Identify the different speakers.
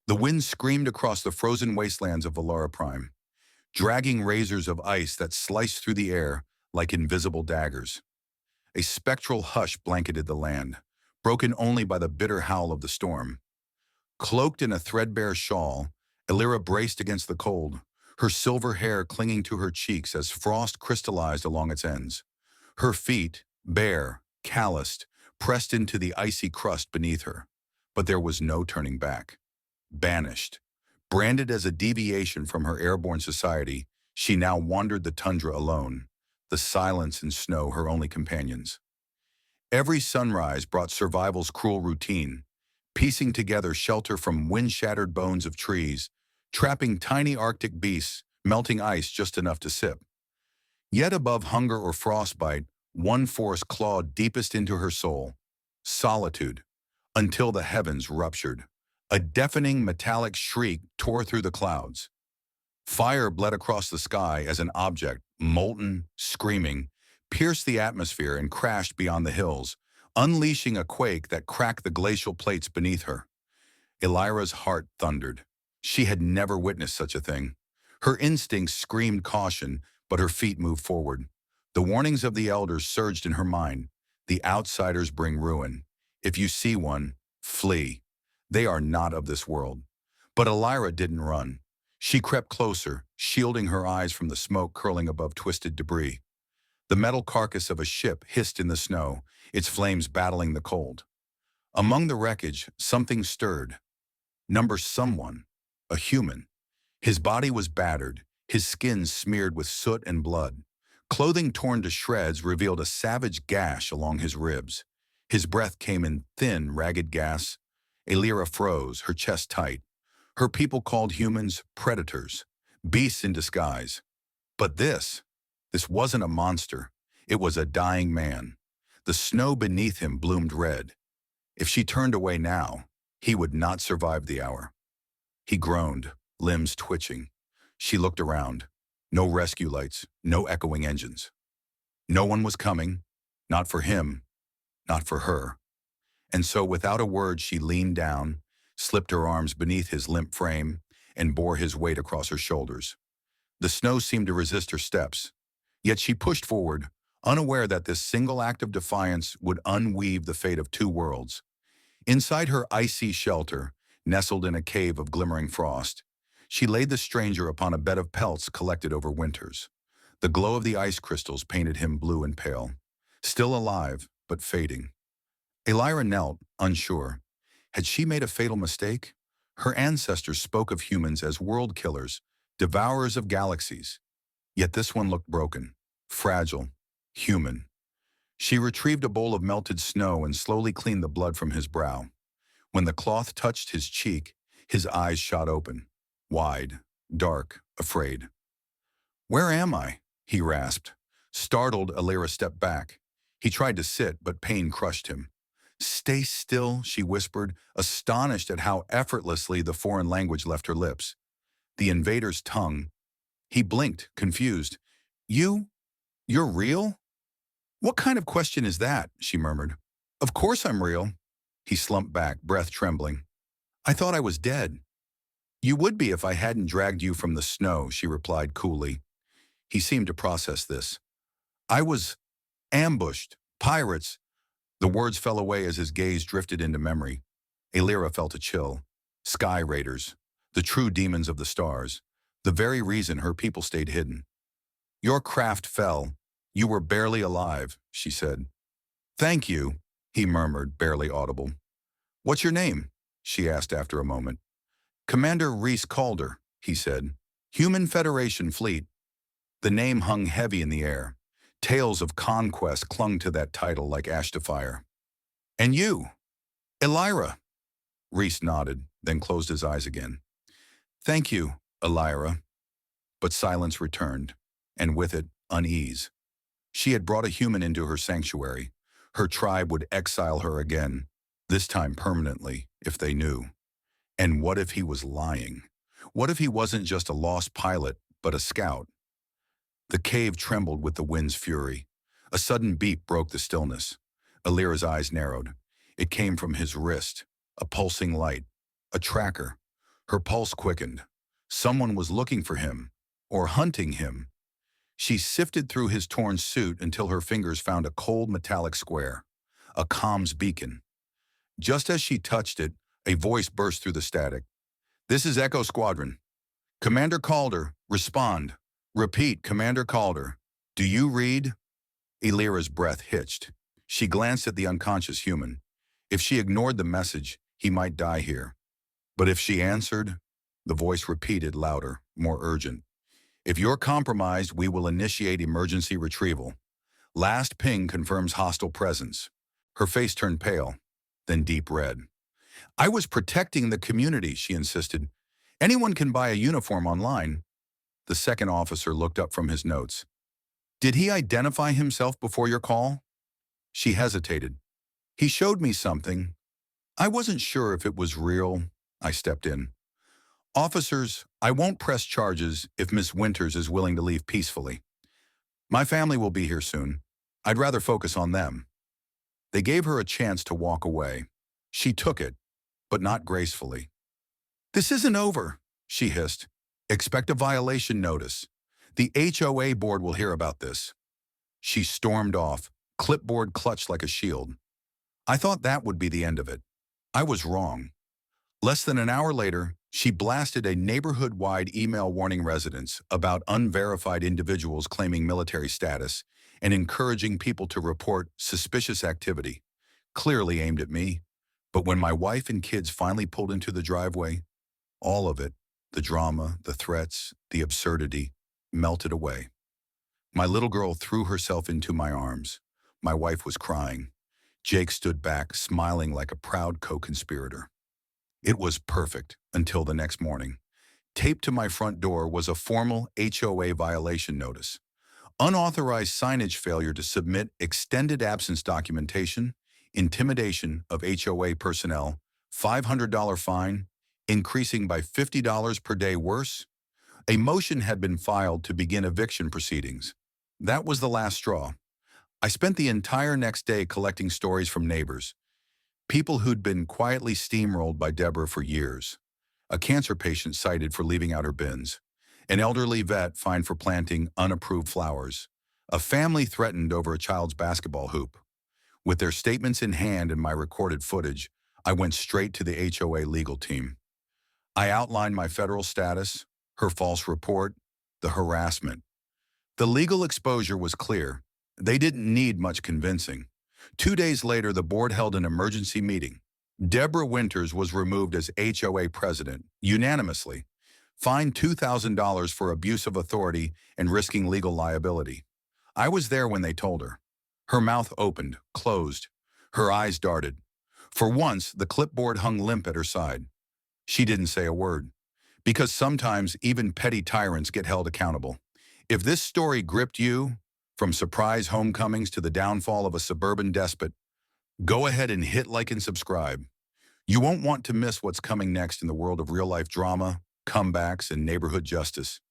Speaker 1: The wind screamed across the frozen wastelands of Valara Prime, dragging razors of ice that sliced through the air like invisible daggers. A spectral hush blanketed the land, broken only by the bitter howl of the storm. Cloaked in a threadbare shawl, Elira braced against the cold, her silver hair clinging to her cheeks as frost crystallized along its ends. Her feet, bare, calloused, pressed into the icy crust beneath her. But there was no turning back. Banished, branded as a deviation from her airborne society, she now wandered the tundra alone, the silence and snow her only companions. Every sunrise brought survival's cruel routine, piecing together shelter from wind-shattered bones of trees, trapping tiny Arctic beasts, melting ice just enough to sip. Yet above hunger or frostbite, one force clawed deepest into her soul: solitude, until the heavens ruptured. A deafening metallic shriek tore through the clouds. Fire bled across the sky as an object, molten, screaming, pierced the atmosphere and crashed beyond the hills, unleashing a quake that cracked the glacial plates beneath her. Elira's heart thundered. She had never witnessed such a thing. Her instincts screamed caution, but her feet moved forward. The warnings of the elders surged in her mind. The outsiders bring ruin. If you see one, flee. They are not of this world. But Elira didn't run. She crept closer, shielding her eyes from the smoke curling above twisted debris. The metal carcass of a ship hissed in the snow, its flames battling the cold. Among the wreckage, something stirred. Number someone, a human. His body was battered, his skin smeared with soot and blood. Clothing torn to shreds revealed a savage gash along his ribs. His breath came in thin, ragged gas. Elira froze, her chest tight. Her people called humans predators, beasts in disguise. But this wasn't a monster. It was a dying man. The snow beneath him bloomed red. If she turned away now, he would not survive the hour. He groaned, limbs twitching. She looked around. No rescue lights, no echoing engines. No one was coming, not for him, not for her. And so without a word she leaned down, slipped her arms beneath his limp frame, and bore his weight across her shoulders. The snow seemed to resist her steps, yet she pushed forward, unaware that this single act of defiance would unweave the fate of two worlds. Inside her icy shelter, nestled in a cave of glimmering frost, she laid the stranger upon a bed of pelts collected over winters. The glow of the ice crystals painted him blue and pale, still alive, but fading. Elira knelt, unsure. Had she made a fatal mistake? Her ancestors spoke of humans as world killers, devourers of galaxies. Yet this one looked broken, fragile, human. She retrieved a bowl of melted snow and slowly cleaned the blood from his brow. When the cloth touched his cheek, his eyes shot open, wide, dark, afraid. "Where am I?" he rasped. Startled, Elira stepped back. He tried to sit, but pain crushed him. "Stay still," she whispered, astonished at how effortlessly the foreign language left her lips. The invader's tongue. He blinked, confused. You're real?" "What kind of question is that?" she murmured. "Of course I'm real." He slumped back, breath trembling. "I thought I was dead." "You would be if I hadn't dragged you from the snow," she replied coolly. He seemed to process this. "I was ambushed. Pirates." The words fell away as his gaze drifted into memory. Elira felt a chill. Sky raiders, the true demons of the stars, the very reason her people stayed hidden. "Your craft fell. You were barely alive," she said. "Thank you," he murmured, barely audible. "What's your name?" she asked after a moment. "Commander Reese Calder," he said. "Human Federation Fleet." The name hung heavy in the air. Tales of conquest clung to that title like ash to fire. "And you?" "Elira." Reese nodded, then closed his eyes again. "Thank you, Elira." But silence returned, and with it, unease. She had brought a human into her sanctuary. Her tribe would exile her again, this time permanently, if they knew. And what if he was lying? What if he wasn't just a lost pilot, but a scout? The cave trembled with the wind's fury. A sudden beat broke the stillness. Elira's eyes narrowed. It came from his wrist, a pulsing light, a tracker. Her pulse quickened. Someone was looking for him, or hunting him. She sifted through his torn suit until her fingers found a cold metallic square, a comms beacon. Just as she touched it, a voice burst through the static. "This is Echo Squadron. Commander Calder, respond. Repeat, Commander Calder. Do you read?" Elira's breath hitched. She glanced at the unconscious human. If she ignored the message, he might die here. But if she answered, the voice repeated louder, more urgent. "If you're compromised, we will initiate emergency retrieval. Last ping confirms hostile presence." Her face turned pale, then deep red. "I was protecting the community," she insisted. "Anyone can buy a uniform online." The second officer looked up from his notes. "Did he identify himself before your call?" She hesitated. "He showed me something. I wasn't sure if it was real." I stepped in. "Officers, I won't press charges if Miss Winters is willing to leave peacefully. My family will be here soon. I'd rather focus on them." They gave her a chance to walk away. She took it, but not gracefully. "This isn't over," she hissed. "Expect a violation notice. The HOA board will hear about this." She stormed off, clipboard clutched like a shield. I thought that would be the end of it. I was wrong. Less than an hour later, she blasted a neighborhood-wide email warning residents about unverified individuals claiming military status and encouraging people to report suspicious activity, clearly aimed at me. But when my wife and kids finally pulled into the driveway, all of it, the drama, the threats, the absurdity, melted away. My little girl threw herself into my arms. My wife was crying. Jake stood back, smiling like a proud co-conspirator. It was perfect until the next morning. Taped to my front door was a formal HOA violation notice. Unauthorized signage failure to submit extended absence documentation, intimidation of HOA personnel, $500 fine, increasing by $50 per day worse. A motion had been filed to begin eviction proceedings. That was the last straw. I spent the entire next day collecting stories from neighbors, people who'd been quietly steamrolled by Deborah for years. A cancer patient cited for leaving out her bins. An elderly vet fined for planting unapproved flowers. A family threatened over a child's basketball hoop. With their statements in hand and my recorded footage, I went straight to the HOA legal team. I outlined my federal status, her false report, the harassment. The legal exposure was clear. They didn't need much convincing. 2 days later, the board held an emergency meeting. Deborah Winters was removed as HOA president, unanimously, fined $2,000 for abuse of authority and risking legal liability. I was there when they told her. Her mouth opened, closed. Her eyes darted. For once, the clipboard hung limp at her side. She didn't say a word. Because sometimes even petty tyrants get held accountable. If this story gripped you, from surprise homecomings to the downfall of a suburban despot, go ahead and hit like and subscribe. You won't want to miss what's coming next in the world of real-life drama, comebacks, and neighborhood justice.